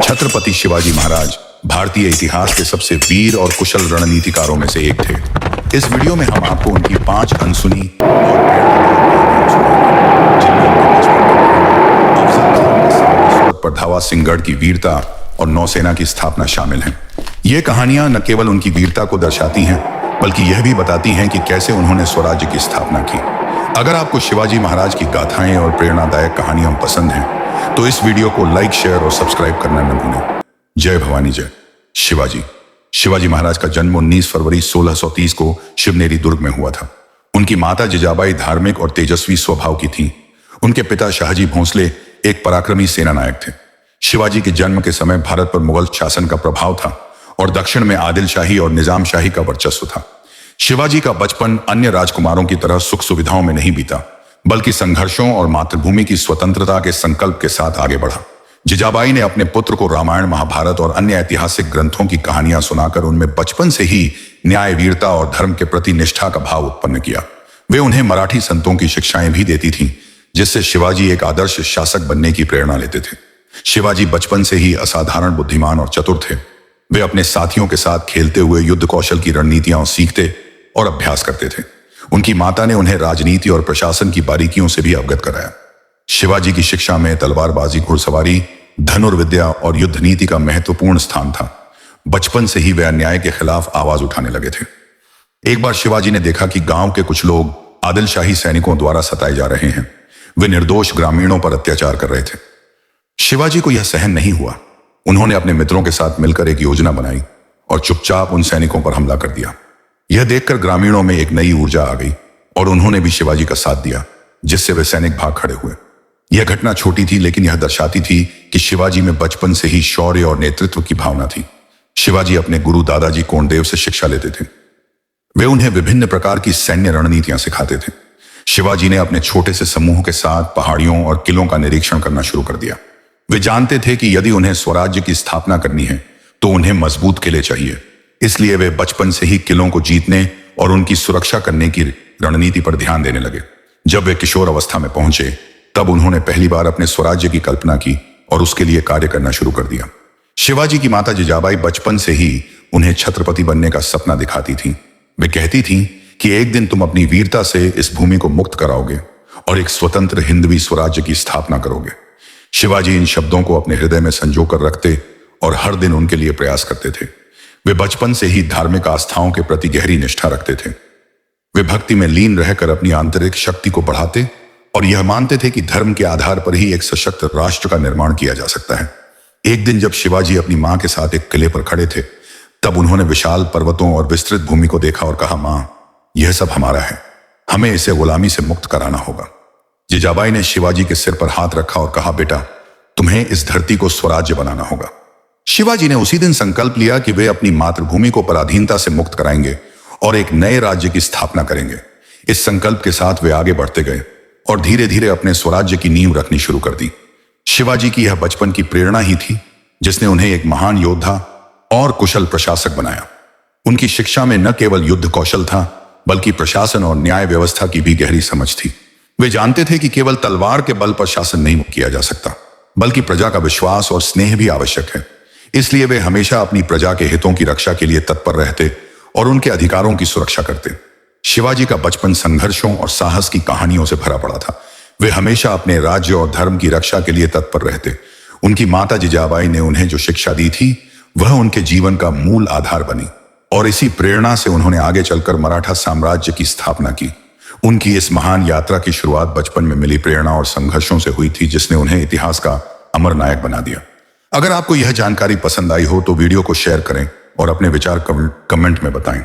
छत्रपति शिवाजी महाराज भारतीय इतिहास के सबसे वीर और कुशल रणनीतिकारों में से एक थे। इस वीडियो में हम आपको उनकी 5 अनसुनी और प्रेरणादायक पर धावा सिंहगढ़ की वीरता और नौसेना की स्थापना शामिल है। ये कहानियां न केवल उनकी वीरता को दर्शाती हैं, बल्कि यह भी बताती हैं कि कैसे उन्होंने स्वराज्य की स्थापना की। अगर आपको शिवाजी महाराज की गाथाएं और प्रेरणादायक कहानियां पसंद हैं, तो इस वीडियो को लाइक, शेयर और सब्सक्राइब करना न भूलें। जय भवानी जय। शिवाजी महाराज का जन्म 19 फरवरी 1630 को शिवनेरी दुर्ग में हुआ था। उनकी माता जिजाबाई धार्मिक और तेजस्वी स्वभाव की थीं। उनके पिता शाहजी भोंसले एक पराक्रमी सेनानायक थे। शिवाजी के जन्म के समय भारत पर मुगल शासन का प्रभाव था और दक्षिण में आदिल शाही और निजाम शाही का वर्चस्व था। शिवाजी का बचपन अन्य राजकुमारों की तरह सुख सुविधाओं में नहीं बीता, बल्कि संघर्षों और मातृभूमि की स्वतंत्रता के संकल्प के साथ आगे बढ़ा। जिजाबाई ने अपने पुत्र को रामायण, महाभारत और अन्य ऐतिहासिक ग्रंथों की कहानियां सुनाकर उनमें बचपन से ही न्याय, वीरता और धर्म के प्रति निष्ठा का भाव उत्पन्न किया। वे उन्हें मराठी संतों की शिक्षाएं भी देती थीं, जिससे शिवाजी एक आदर्श शासक बनने की प्रेरणा लेते थे। शिवाजी बचपन से ही असाधारण बुद्धिमान और चतुर थे। वे अपने साथियों के साथ खेलते हुए युद्ध कौशल की रणनीतियां सीखते और अभ्यास करते थे। उनकी माता ने उन्हें राजनीति और प्रशासन की बारीकियों से भी अवगत कराया। शिवाजी की शिक्षा में तलवारबाजी, घुड़सवारी, धनुर्विद्या और युद्ध नीति का महत्वपूर्ण स्थान था। बचपन से ही वे अन्याय के खिलाफ आवाज उठाने लगे थे। एक बार शिवाजी ने देखा कि गांव के कुछ लोग आदिल शाही सैनिकों द्वारा सताए जा रहे हैं। वे निर्दोष ग्रामीणों पर अत्याचार कर रहे थे। शिवाजी को यह सहन नहीं हुआ। उन्होंने अपने मित्रों के साथ मिलकर एक योजना बनाई और चुपचाप उन सैनिकों पर हमला कर दिया। यह देखकर ग्रामीणों में एक नई ऊर्जा आ गई और उन्होंने भी शिवाजी का साथ दिया, जिससे वे सैनिक भाग खड़े हुए। यह घटना छोटी थी, लेकिन यह दर्शाती थी कि शिवाजी में बचपन से ही शौर्य और नेतृत्व की भावना थी। शिवाजी अपने गुरु दादाजी कोंडदेव से शिक्षा लेते थे। वे उन्हें विभिन्न प्रकार की सैन्य रणनीतियां सिखाते थे। शिवाजी ने अपने छोटे से समूह के साथ पहाड़ियों और किलों का निरीक्षण करना शुरू कर दिया। वे जानते थे कि यदि उन्हें स्वराज्य की स्थापना करनी है, तो उन्हें मजबूत किले चाहिए। इसलिए वे बचपन से ही किलों को जीतने और उनकी सुरक्षा करने की रणनीति पर ध्यान देने लगे। जब वे किशोर अवस्था में पहुंचे, तब उन्होंने पहली बार अपने स्वराज्य की कल्पना की और उसके लिए कार्य करना शुरू कर दिया। शिवाजी की माता जिजाबाई बचपन से ही उन्हें छत्रपति बनने का सपना दिखाती थीं। वे कहती थीं कि एक दिन तुम अपनी वीरता से इस भूमि को मुक्त कराओगे और एक स्वतंत्र हिंदवी स्वराज्य की स्थापना करोगे। शिवाजी इन शब्दों को अपने हृदय में संजोकर रखते और हर दिन उनके लिए प्रयास करते थे। वे बचपन से ही धार्मिक आस्थाओं के प्रति गहरी निष्ठा रखते थे। वे भक्ति में लीन रहकर अपनी आंतरिक शक्ति को बढ़ाते और यह मानते थे कि धर्म के आधार पर ही एक सशक्त राष्ट्र का निर्माण किया जा सकता है। एक दिन जब शिवाजी अपनी मां के साथ एक किले पर खड़े थे, तब उन्होंने विशाल पर्वतों और विस्तृत भूमि को देखा और कहा, मां, यह सब हमारा है, हमें इसे गुलामी से मुक्त कराना होगा। जिजाबाई ने शिवाजी के सिर पर हाथ रखा और कहा, बेटा, तुम्हें इस धरती को स्वराज्य बनाना होगा। शिवाजी ने उसी दिन संकल्प लिया कि वे अपनी मातृभूमि को पराधीनता से मुक्त कराएंगे और एक नए राज्य की स्थापना करेंगे। इस संकल्प के साथ वे आगे बढ़ते गए और धीरे धीरे अपने स्वराज्य की नींव रखनी शुरू कर दी। शिवाजी की यह बचपन की प्रेरणा ही थी जिसने उन्हें एक महान योद्धा और कुशल प्रशासक बनाया। उनकी शिक्षा में न केवल युद्ध कौशल था, बल्कि प्रशासन और न्याय व्यवस्था की भी गहरी समझ थी। वे जानते थे कि केवल तलवार के बल पर शासन नहीं किया जा सकता, बल्कि प्रजा का विश्वास और स्नेह भी आवश्यक है। इसलिए वे हमेशा अपनी प्रजा के हितों की रक्षा के लिए तत्पर रहते और उनके अधिकारों की सुरक्षा करते। शिवाजी का बचपन संघर्षों और साहस की कहानियों से भरा पड़ा था। वे हमेशा अपने राज्य और धर्म की रक्षा के लिए तत्पर रहते। उनकी माता जिजाबाई ने उन्हें जो शिक्षा दी थी, वह उनके जीवन का मूल आधार बनी और इसी प्रेरणा से उन्होंने आगे चलकर मराठा साम्राज्य की स्थापना की। उनकी इस महान यात्रा की शुरुआत बचपन में मिली प्रेरणा और संघर्षों से हुई थी, जिसने उन्हें इतिहास का अमर नायक बना दिया। अगर आपको यह जानकारी पसंद आई हो, तो वीडियो को शेयर करें और अपने विचार कमेंट में बताएं।